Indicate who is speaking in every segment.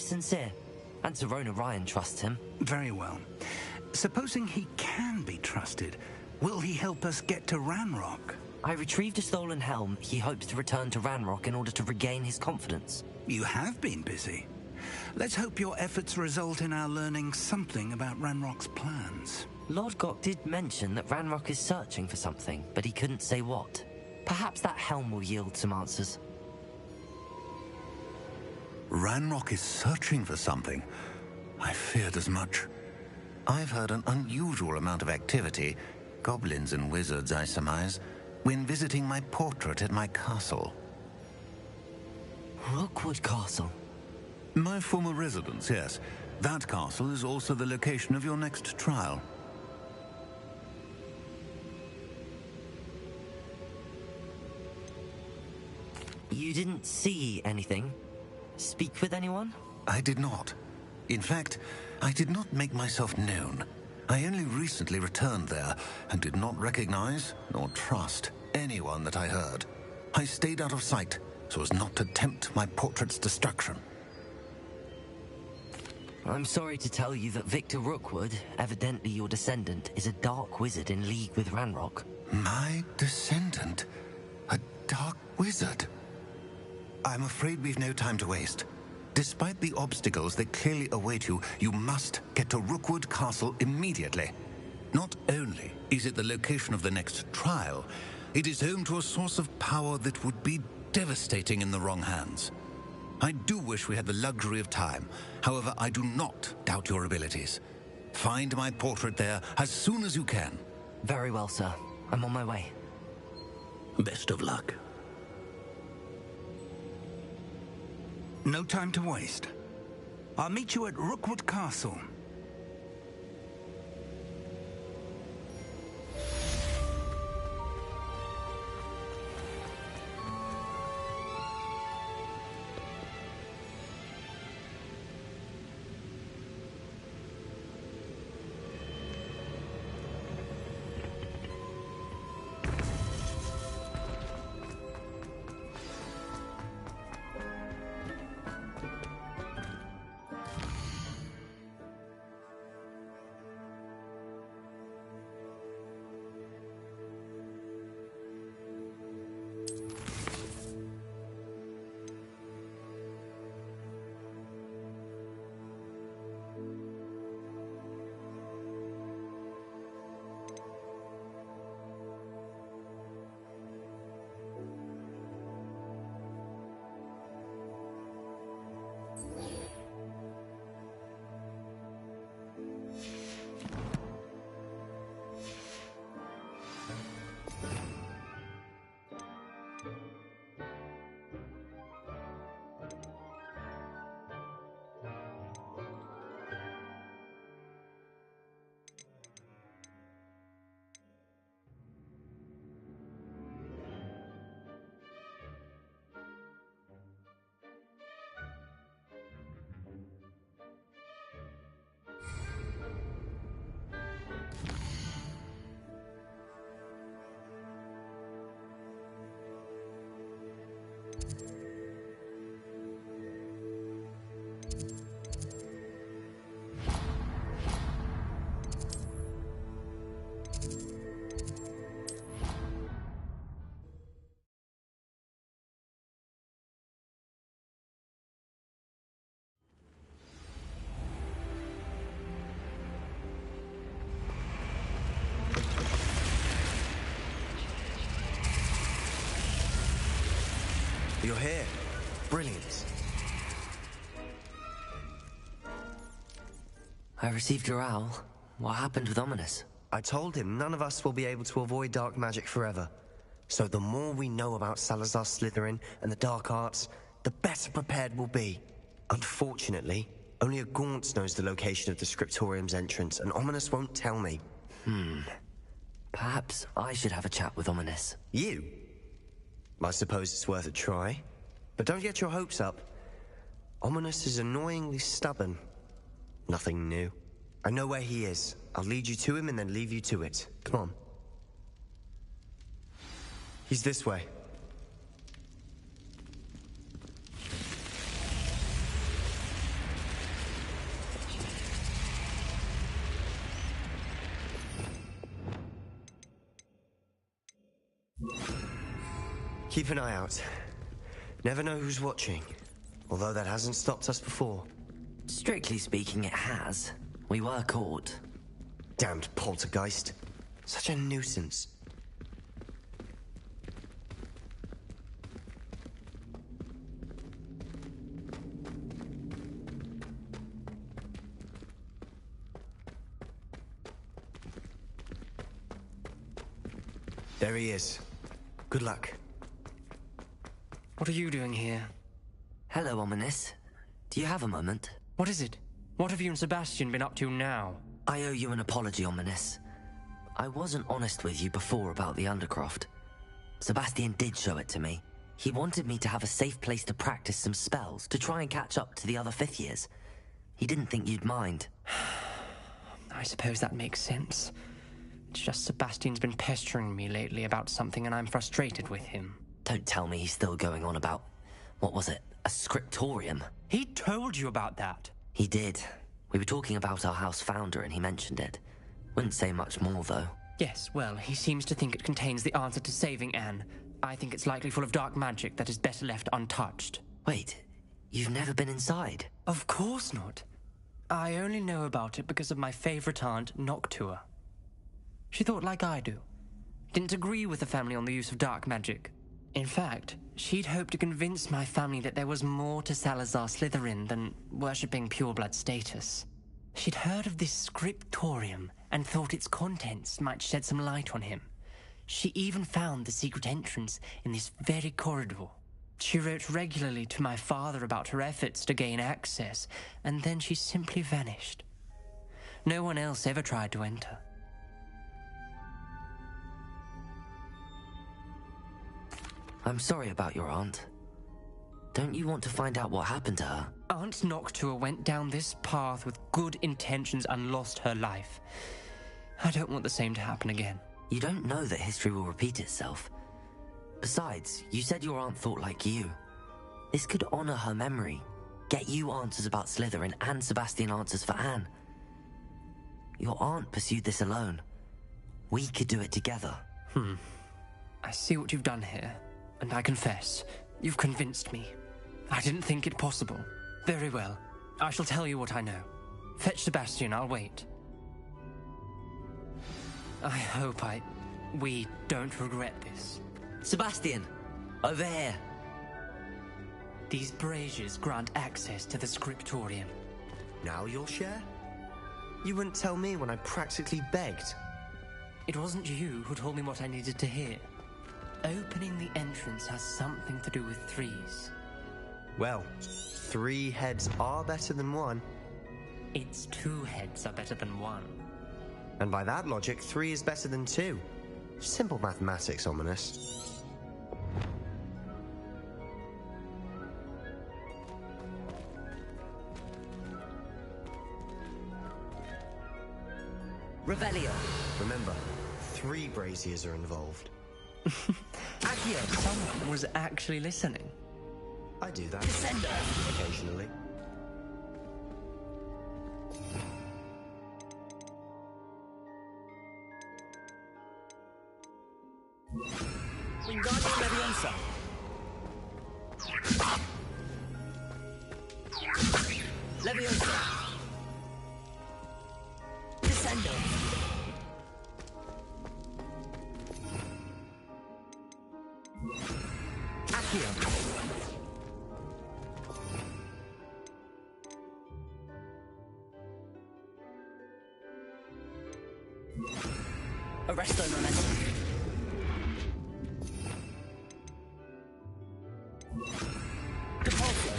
Speaker 1: sincere. And Sir Ryan trusts him.
Speaker 2: Very well. Supposing he can be trusted, will he help us get to Ranrock?
Speaker 1: I retrieved a stolen helm. He hopes to return to Ranrock in order to regain his confidence.
Speaker 2: You have been busy. Let's hope your efforts result in our learning something about Ranrock's plans.
Speaker 1: Lord Gok did mention that Ranrock is searching for something, but he couldn't say what. Perhaps that helm will yield some answers.
Speaker 3: Ranrock is searching for something? I feared as much. I've heard an unusual amount of activity, goblins and wizards, I surmise, when visiting my portrait at my castle.
Speaker 1: Rookwood Castle?
Speaker 3: My former residence, yes. That castle is also the location of your next trial.
Speaker 1: You didn't see anything? Speak with anyone?
Speaker 3: I did not. In fact, I did not make myself known. I only recently returned there and did not recognize nor trust anyone that I heard. I stayed out of sight so as not to tempt my portrait's destruction.
Speaker 1: I'm sorry to tell you that Victor Rookwood, evidently your descendant, is a dark wizard in league with Ranrock.
Speaker 3: My descendant? A dark wizard? I'm afraid we've no time to waste. Despite the obstacles that clearly await you, you must get to Rookwood Castle immediately. Not only is it the location of the next trial, it is home to a source of power that would be devastating in the wrong hands. I do wish we had the luxury of time. However, I do not doubt your abilities. Find my portrait there as soon as you can.
Speaker 1: Very well, sir. I'm on my way.
Speaker 3: Best of luck.
Speaker 2: No time to waste. I'll meet you at Rookwood Castle.
Speaker 4: You're here. Brilliant.
Speaker 1: I received your owl. What happened with Ominous?
Speaker 4: I told him none of us will be able to avoid dark magic forever. So the more we know about Salazar Slytherin and the dark arts, the better prepared we'll be. Unfortunately, only a Gaunt knows the location of the Scriptorium's entrance, and Ominous won't tell me.
Speaker 1: Perhaps I should have a chat with Ominous.
Speaker 4: You? I suppose it's worth a try. But don't get your hopes up. Ominous is annoyingly stubborn. Nothing new. I know where he is. I'll lead you to him and then leave you to it. Come on. He's this way. Keep an eye out. Never know who's watching. Although that hasn't stopped us before.
Speaker 1: Strictly speaking, it has. We were caught.
Speaker 4: Damned poltergeist. Such a nuisance. There he is. Good luck.
Speaker 5: What are you doing here?
Speaker 1: Hello, Ominous. Do you have a moment?
Speaker 5: What is it? What have you and Sebastian been up to now?
Speaker 1: I owe you an apology, Ominous. I wasn't honest with you before about the Undercroft. Sebastian did show it to me. He wanted me to have a safe place to practice some spells, to try and catch up to the other 5th years. He didn't think you'd mind.
Speaker 5: I suppose that makes sense. It's just Sebastian's been pestering me lately about something and I'm frustrated with him.
Speaker 1: Don't tell me he's still going on about... what was it? A scriptorium?
Speaker 5: He told you about that?
Speaker 1: He did. We were talking about our house founder and he mentioned it. Wouldn't say much more, though.
Speaker 5: Yes, well, he seems to think it contains the answer to saving Anne. I think it's likely full of dark magic that is better left untouched.
Speaker 1: Wait, you've never been inside?
Speaker 5: Of course not. I only know about it because of my favorite aunt, Noctua. She thought like I do. Didn't agree with the family on the use of dark magic. In fact, she'd hoped to convince my family that there was more to Salazar Slytherin than worshipping pureblood status. She'd heard of this scriptorium and thought its contents might shed some light on him. She even found the secret entrance in this very corridor. She wrote regularly to my father about her efforts to gain access, and then she simply vanished. No one else ever tried to enter.
Speaker 1: I'm sorry about your aunt. Don't you want to find out what happened to her?
Speaker 5: Aunt Noctua went down this path with good intentions and lost her life. I don't want the same to happen again.
Speaker 1: You don't know that history will repeat itself. Besides, you said your aunt thought like you. This could honor her memory, get you answers about Slytherin and Sebastian answers for Anne. Your aunt pursued this alone. We could do it together.
Speaker 5: I see what you've done here, and I confess, you've convinced me. I didn't think it possible. Very well. I shall tell you what I know. Fetch Sebastian, I'll wait. I hope we don't regret this.
Speaker 1: Sebastian! Over here!
Speaker 5: These braziers grant access to the scriptorium.
Speaker 4: Now you'll share? You wouldn't tell me when I practically begged.
Speaker 5: It wasn't you who told me what I needed to hear. Opening the entrance has something to do with threes.
Speaker 4: Well, 3 heads are better than 1.
Speaker 5: Its 2 heads are better than 1.
Speaker 4: And by that logic, 3 is better than 2. Simple mathematics, Ominous.
Speaker 1: Revelio!
Speaker 4: Remember, 3 braziers are involved.
Speaker 1: Accio!
Speaker 5: Someone was actually listening.
Speaker 4: I do that.
Speaker 1: Descender!
Speaker 4: Occasionally.
Speaker 1: Wingardium Leviosa! Leviosa! Descendo! Accio! Arresto Momentum! Depulso!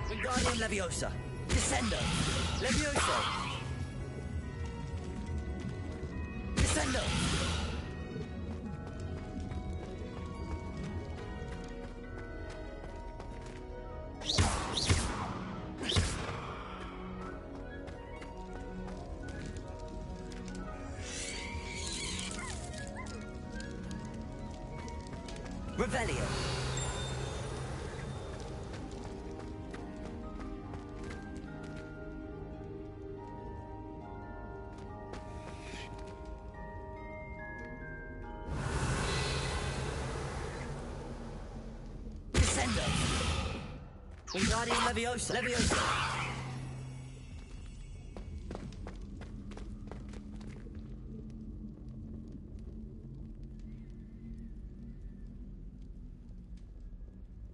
Speaker 1: Wingardium Leviosa! Descendo! Levioso! Descendo! Revelio! Wingardium Leviosa! Leviosa!